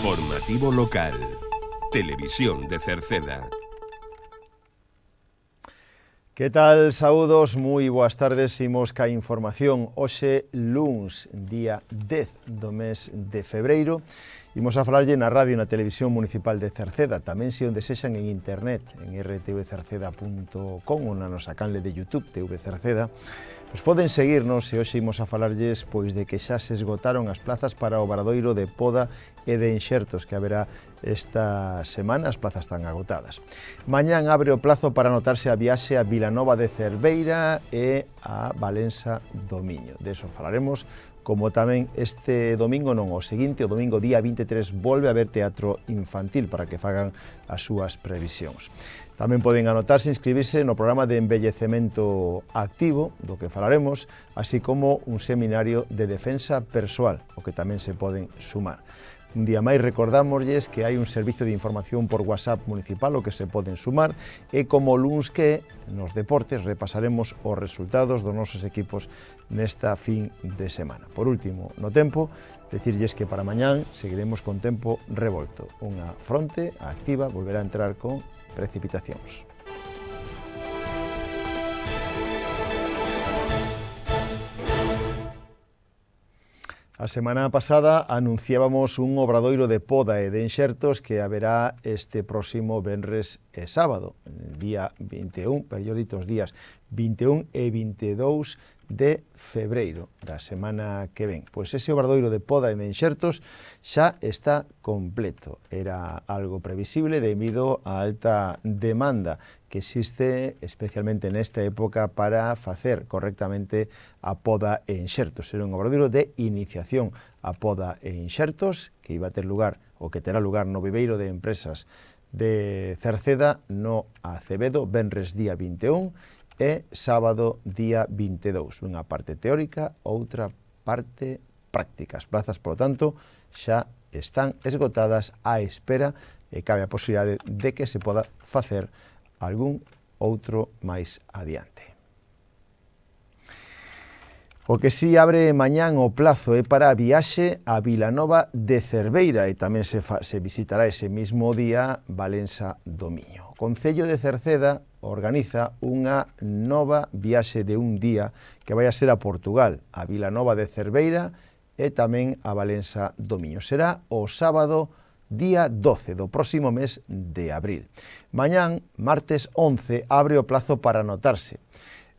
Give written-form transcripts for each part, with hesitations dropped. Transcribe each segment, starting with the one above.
Informativo local. Televisión de Cerceda. Que tal, saúdos, moi boas tardes, imos ca información. Hoxe, luns, día 10 do mes de febreiro, imos a falarlle na radio e na televisión municipal de Cerceda, tamén se onde sexan en internet, en rtvcerceda.com ou na nosa canle de YouTube, TV Cerceda. Pois poden seguirnos e hoxe imos a falarlles pois de que xa se esgotaron as plazas para o Obradoiro de Poda e de Enxertos que haberá esta semana, as plazas están agotadas. Mañán abre o plazo para anotarse a viaxe a Vilanova de Cerveira e a Valença do Miño. De eso falaremos, como tamén este domingo, non, o seguinte, o domingo día 23, volve a haber teatro infantil para que fagan as súas previsións. Tamén poden anotarse e inscribirse no programa de envellecemento activo, do que falaremos, así como un seminario de defensa persoal, o que tamén se poden sumar. Un día máis recordámosles que hai un servicio de información por WhatsApp municipal o que se poden sumar e como luns que nos deportes repasaremos os resultados dos nosos equipos nesta fin de semana. Por último, no tempo, decirlles que para mañán seguiremos con tempo revolto. Unha fronte activa volverá a entrar con precipitacións. A semana pasada anunciábamos un obradoiro de poda e de enxertos que haberá este próximo venres e sábado, día 21, perióditos días 21 e 22 de febreiro da semana que ven. Pois ese obradoiro de poda e de enxertos xa está completo. Era algo previsible debido á alta demanda que existe especialmente nesta época para facer correctamente a poda e enxertos. Era un obradoiro de iniciación a poda e enxertos que iba a ter lugar ou que terá lugar no viveiro de empresas de Cerceda no Acevedo, venres día 21 e sábado día 22. Unha parte teórica, outra parte práctica. As plazas, por lo tanto, xa están esgotadas á espera e cabe a posibilidade de que se poda facer algún outro máis adiante. O que si abre mañán o plazo é para a viaxe a Vilanova de Cerveira e tamén se visitará ese mismo día Valença do Miño. O Concello de Cerceda organiza unha nova viaxe de un día que vai a ser a Portugal, a Vilanova de Cerveira e tamén a Valença do Miño. Será o sábado día 12 do próximo mes de abril. Mañán, martes 11, abre o plazo para anotarse.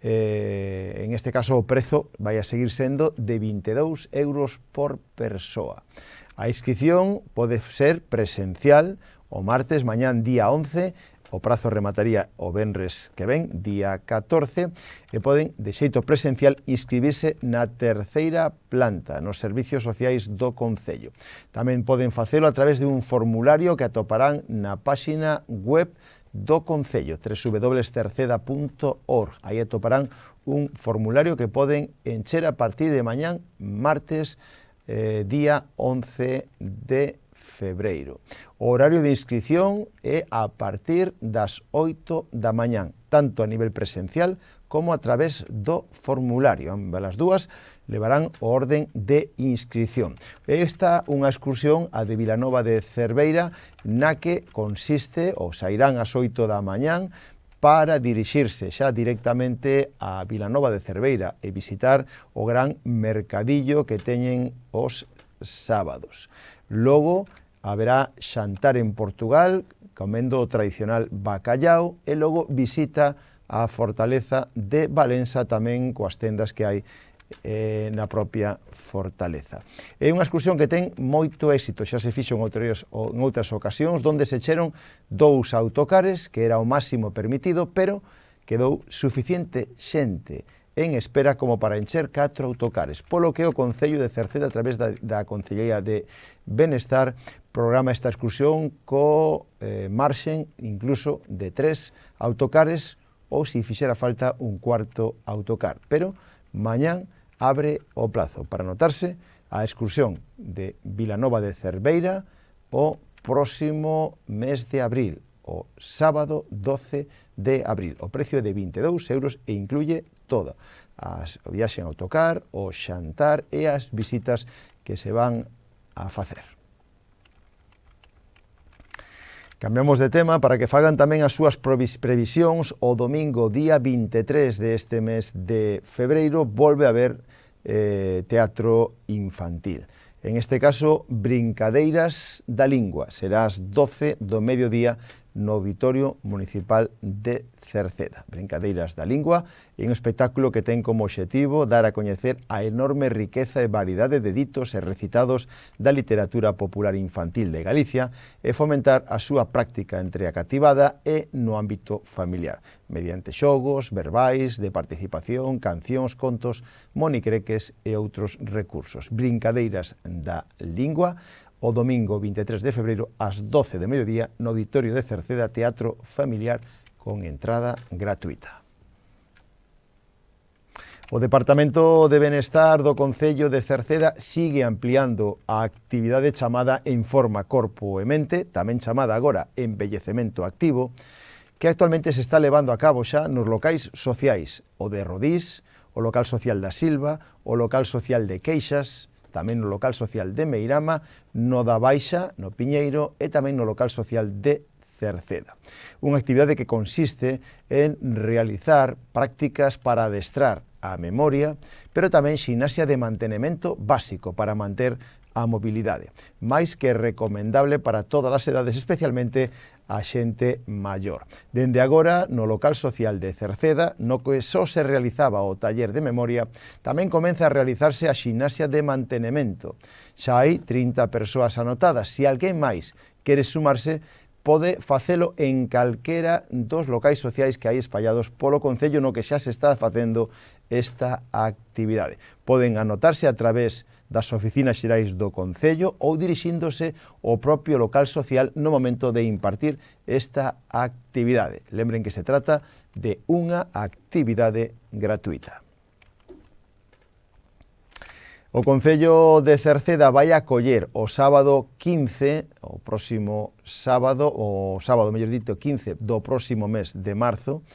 En este caso o prezo vai a seguir sendo de 22 euros por persoa. A inscripción pode ser presencial o martes, mañán día 11, o prazo remataría o venres que ven, día 14, e poden, de xeito presencial, inscribirse na terceira planta, nos servicios sociais do Concello. Tamén poden facelo a través de un formulario que atoparán na páxina web do Concello, www.cerceda.org. Aí atoparán un formulario que poden encher a partir de mañán, martes, día 11 de febreiro. O horario de inscripción é a partir das 8 da mañán, tanto a nivel presencial como a través do formulario. Ambas as dúas levarán o orden de inscripción. Esta unha excursión, a de Vilanova de Cerveira, na que consiste, ou sairán ás 8 da mañán, para dirixirse xa directamente a Vilanova de Cerveira e visitar o gran mercadillo que teñen os sábados. Logo, haberá xantar en Portugal, comendo o tradicional bacallao, e logo visita a fortaleza de Valença tamén coas tendas que hai na propia fortaleza. É unha excursión que ten moito éxito, xa se fixo en outras ocasións, onde se echeron 2 autocares, que era o máximo permitido, pero quedou suficiente xente en espera como para encher 4 autocares, polo que o Concello de Cerceda, a través da Concellería de Benestar, programa esta excursión co marxen incluso de 3 autocares ou, se fixera falta, un 4º autocar. Pero mañán abre o plazo para anotarse a excursión de Vilanova de Cerveira o próximo mes de abril, o sábado 12 de abril. O precio é de 22 euros e incluye todo. O viaxe en autocar, o xantar e as visitas que se van a facer. Cambiamos de tema para que fagan tamén as súas previsións. O domingo, día 23 deste mes de febreiro, volve a haber teatro infantil. En este caso, Brincadeiras da Lingua. Será ás 12 do mediodía no Auditorio Municipal de Cerceda. Brincadeiras da Lingua é un espectáculo que ten como obxectivo dar a coñecer a enorme riqueza e variedade de ditos e recitados da literatura popular infantil de Galicia e fomentar a súa práctica entre a cativada e no ámbito familiar, mediante xogos, verbais, de participación, cancións, contos, monicreques e outros recursos. Brincadeiras da Lingua, o domingo 23 de febreiro ás 12 de mediodía no Auditorio de Cerceda, teatro familiar con entrada gratuita. O Departamento de Benestar do Concello de Cerceda sigue ampliando a actividade chamada En Forma Corpo e Mente, tamén chamada agora Envellecemento Activo, que actualmente se está levando a cabo xa nos locais sociais, o de Rodís, o local social da Silva, o local social de Queixas, tamén no local social de Meirama, no da Baixa, no Piñeiro e tamén no local social de Cerceda. Unha actividade que consiste en realizar prácticas para adestrar a memoria, pero tamén ximnasia de mantenimento básico para manter a mobilidade, máis que recomendable para todas as edades, especialmente a xente maior. Dende agora, no local social de Cerceda, no que só se realizaba o taller de memoria, tamén comeza a realizarse a ximnasia de mantenimento. Xa hai 30 persoas anotadas. Se alguén máis quere sumarse, pode facelo en calquera dos locais sociais que hai espallados polo Concello no que xa se está facendo esta actividade. Poden anotarse a través das oficinas xerais do Concello ou dirixíndose ao propio local social no momento de impartir esta actividade. Lembren que se trata de unha actividade gratuita. O Concello de Cerceda vai acoller o sábado 15, o próximo sábado, mellor dito, 15 do próximo mes de marzo,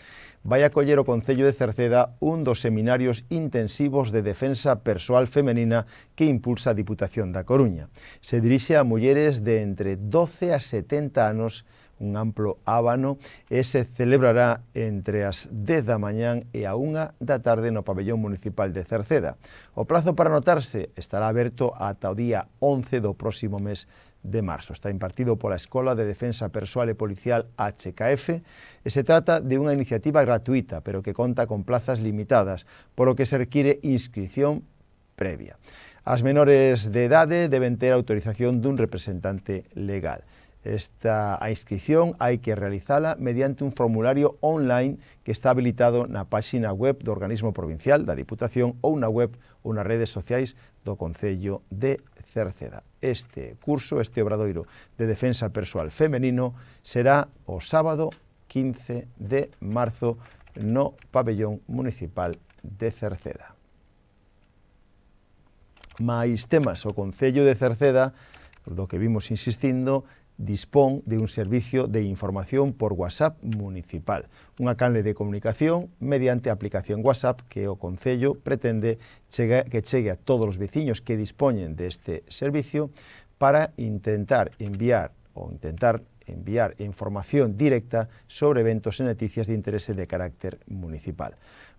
vai acoller o Concello de Cerceda un dos seminarios intensivos de defensa persoal femenina que impulsa a Diputación da Coruña. Se dirixe a mulleres de entre 12 a 70 anos, un amplo ábano, e se celebrará entre as 10 da mañán e a 1 da tarde no pabellón municipal de Cerceda. O prazo para anotarse estará aberto ata o día 11 do próximo mes de marzo. Está impartido pola Escola de Defensa Persoal e Policial HKF e se trata de unha iniciativa gratuita, pero que conta con plazas limitadas, polo que se require inscripción previa. As menores de idade deben ter autorización dun representante legal. A inscripción hai que realizala mediante un formulario online que está habilitado na páxina web do organismo provincial da Diputación ou na web ou nas redes sociais do Concello de Cerceda. Este curso, este obradoiro de defensa persoal femenino, será o sábado 15 de marzo no pabellón municipal de Cerceda. Mais temas, o Concello de Cerceda, do que vimos insistindo, dispón de un servicio de información por WhatsApp municipal, unha canle de comunicación mediante a aplicación WhatsApp que o Concello pretende que chegue a todos os veciños que dispoñen deste servicio para intentar enviar información directa sobre eventos e noticias de interese de carácter municipal.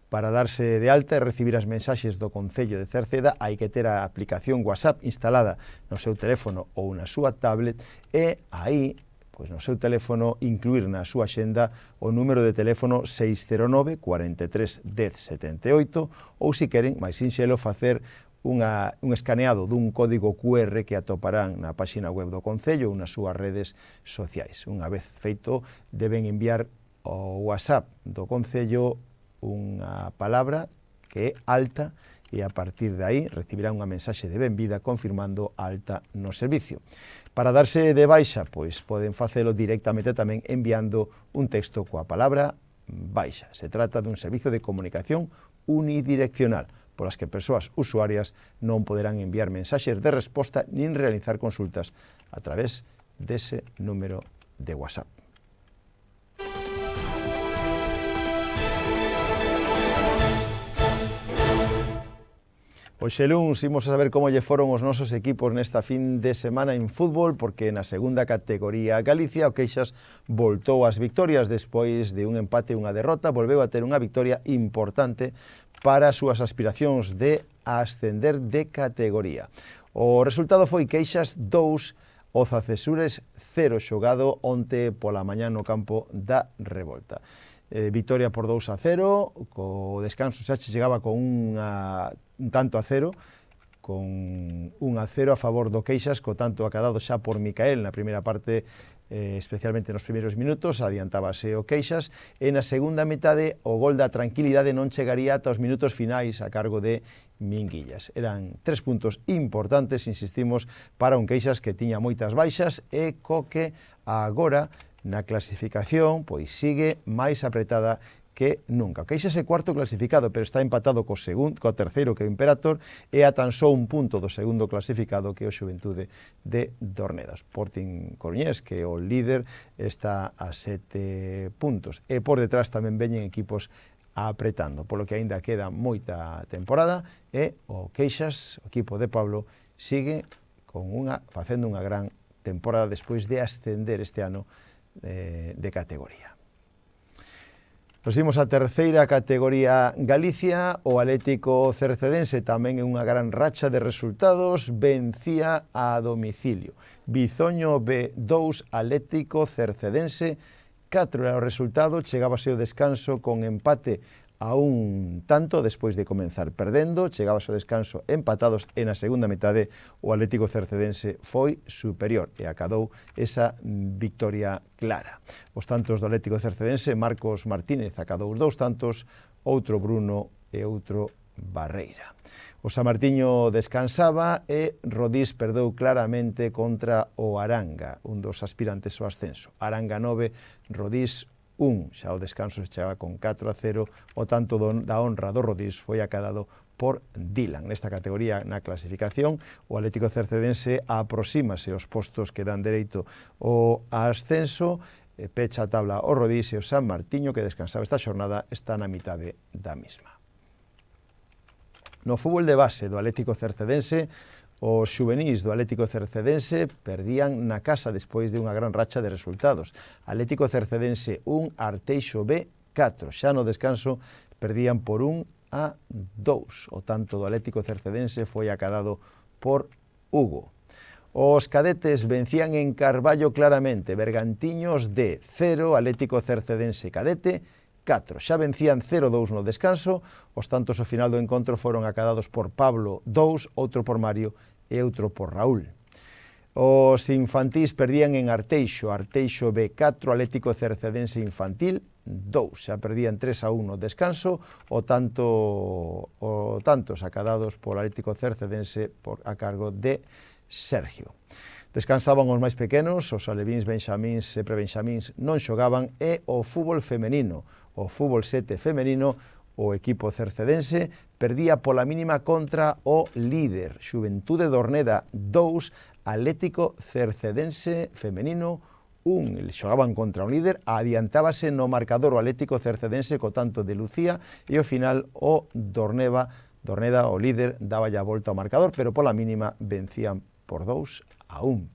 Para darse de alta e recibir as mensaxes do Concello de Cerceda hai que ter a aplicación WhatsApp instalada no seu teléfono ou na súa tablet e aí, pois no seu teléfono, incluir na súa xenda o número de teléfono 609 43 10 78 ou, se queren, máis sinxelo, facer un escaneado dun código QR que atoparán na páxina web do Concello ou nas súas redes sociais. Unha vez feito, deben enviar ao WhatsApp do Concello unha palabra que é alta e a partir de aí recibirán unha mensaxe de benvida confirmando a alta no servicio. Para darse de baixa, pois poden facelo directamente tamén enviando un texto coa palabra baixa. Se trata dun servicio de comunicación unidireccional, polas que persoas usuarias non poderán enviar mensaxes de resposta nin realizar consultas a través dese número de WhatsApp. O Hoxe luns imos a saber como lle foron os nosos equipos nesta fin de semana en fútbol, porque na segunda categoría Galicia o Queixas voltou ás victorias despois de un empate e unha derrota, volveu a ter unha victoria importante para as súas aspiracións de ascender de categoría. O resultado foi Queixas 2, Ozacesures 0, xogado onte pola mañá no campo da Revolta. Victoria por 2-0, co descanso xa chegaba con un tanto a 0, con 1-0 a favor do Queixas, co tanto acadado xa por Micael na primeira parte, especialmente nos primeiros minutos, adiantábase o Queixas, e na segunda metade o gol da tranquilidade non chegaría ata os minutos finais a cargo de Minguillas. Eran 3 puntos importantes, insistimos, para un Queixas que tiña moitas baixas e co que agora na clasificación pois sigue máis apretada que nunca. O Queixas é cuarto clasificado, pero está empatado co terceiro, que é o Imperator, e a tan só un punto do segundo clasificado, que é o Xuventude de Dorneda. Sporting Coruñés, que é o líder, está a 7 puntos. E por detrás tamén veñen equipos apretando, polo que aínda queda moita temporada, e o Queixas, o equipo de Pablo, sigue facendo unha gran temporada despois de ascender este ano de categoría. Nos imos a terceira categoría Galicia. O Atlético Cercedense, tamén en unha gran racha de resultados, vencía a domicilio. Bizoño B2, Atlético Cercedense 4 era o resultado, chegábase o descanso con empate a un tanto despois de comenzar perdendo, chegábase ao descanso empatados e na segunda metade o Atlético Cercedense foi superior e acadou esa victoria clara. Os tantos do Atlético Cercedense, Marcos Martínez acadou os 2 tantos, outro Bruno e outro Barreira. O Samartiño descansaba e Rodís perdeu claramente contra o Aranga, un dos aspirantes ao ascenso. Aranga 9, Rodís 1, xa o descanso se chegaba con 4-0, o tanto da honra do Rodís foi acadado por Dylan. Nesta categoría, na clasificación, o Atlético Cercedense aproxímase aos postos que dan dereito ao ascenso, pecha a tabla o Rodís, e o San Martiño, que descansaba esta xornada, está na mitade da mesma. No fútbol de base do Atlético Cercedense, os xuvenís do Atlético Cercedense perdían na casa despois de unha gran racha de resultados. Atlético Cercedense 1, Arteixo B 4. Xa no descanso perdían por 1-2. O tanto do Atlético Cercedense foi acadado por Hugo. Os cadetes vencían en Carballo claramente. Bergantiños de 0, Atlético Cercedense cadete 4. Xa vencían 0-2 no descanso, os tantos ao final do encontro foron acadados por Pablo 2, outro por Mario e outro por Raúl. Os infantís perdían en Arteixo, Arteixo B4, Atlético Cercedense Infantil 2. Xa perdían 3-1 no descanso, o tantos acadados por Atlético Cercedense a cargo de Sergio. Descansaban os máis pequenos, os alevíns, benxamíns e prebenxamíns non xogaban, e o fútbol femenino, o fútbol 7 femenino, o equipo cercedense perdía pola mínima contra o líder, Xuventude Dorneda 2, Atlético Cercedense femenino 1. Xogaban contra un líder, adiantábase no marcador o Atlético Cercedense co tanto de Lucía, e ao final o Dorneda, o líder, daba a volta ao marcador, pero pola mínima vencían por 2-1.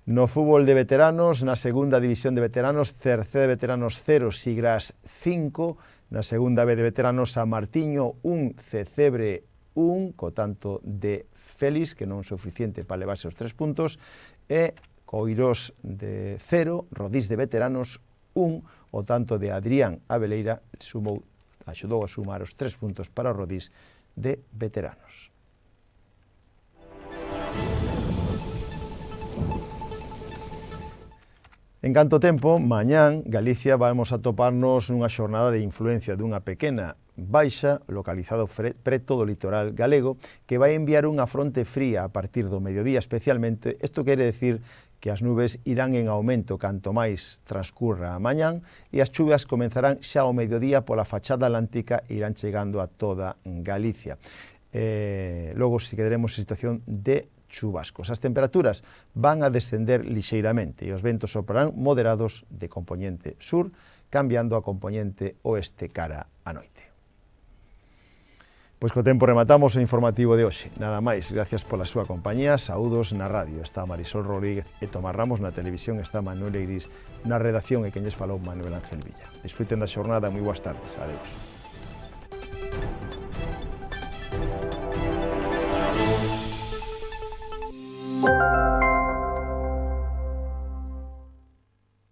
No fútbol de veteranos, na segunda división de veteranos, Cerceda de veteranos 0, Sigras 5, na segunda B de veteranos, San Martiño 1, Cecebre 1, co tanto de Félix, que non é suficiente para levarse os 3 puntos, e Coirós de 0, Rodís de veteranos 1, o tanto de Adrián Abeleira axudou a sumar os 3 puntos para o Rodís de veteranos. En canto tempo, mañán, Galicia, vamos a toparnos nunha xornada de influencia dunha pequena baixa localizado preto do litoral galego, que vai enviar unha fronte fría a partir do mediodía especialmente. Isto quere decir que as nubes irán en aumento canto máis transcurra a mañán, e as chuvias comenzarán xa ao mediodía pola fachada atlántica e irán chegando a toda Galicia. Logo, si quedaremos en situación de chubascos. As temperaturas van a descender lixeiramente e os ventos soprarán moderados de compoñente sur, cambiando a compoñente oeste cara a noite. Pois co tempo rematamos o informativo de hoxe. Nada máis, gracias pola súa compañía, saúdos na radio. Está Marisol Rodríguez e Tomás Ramos na televisión, está Manuel Iris na redacción e quen lles falou Manuel Ángel Villa. Disfruten da xornada, moi boas tardes. Adeus.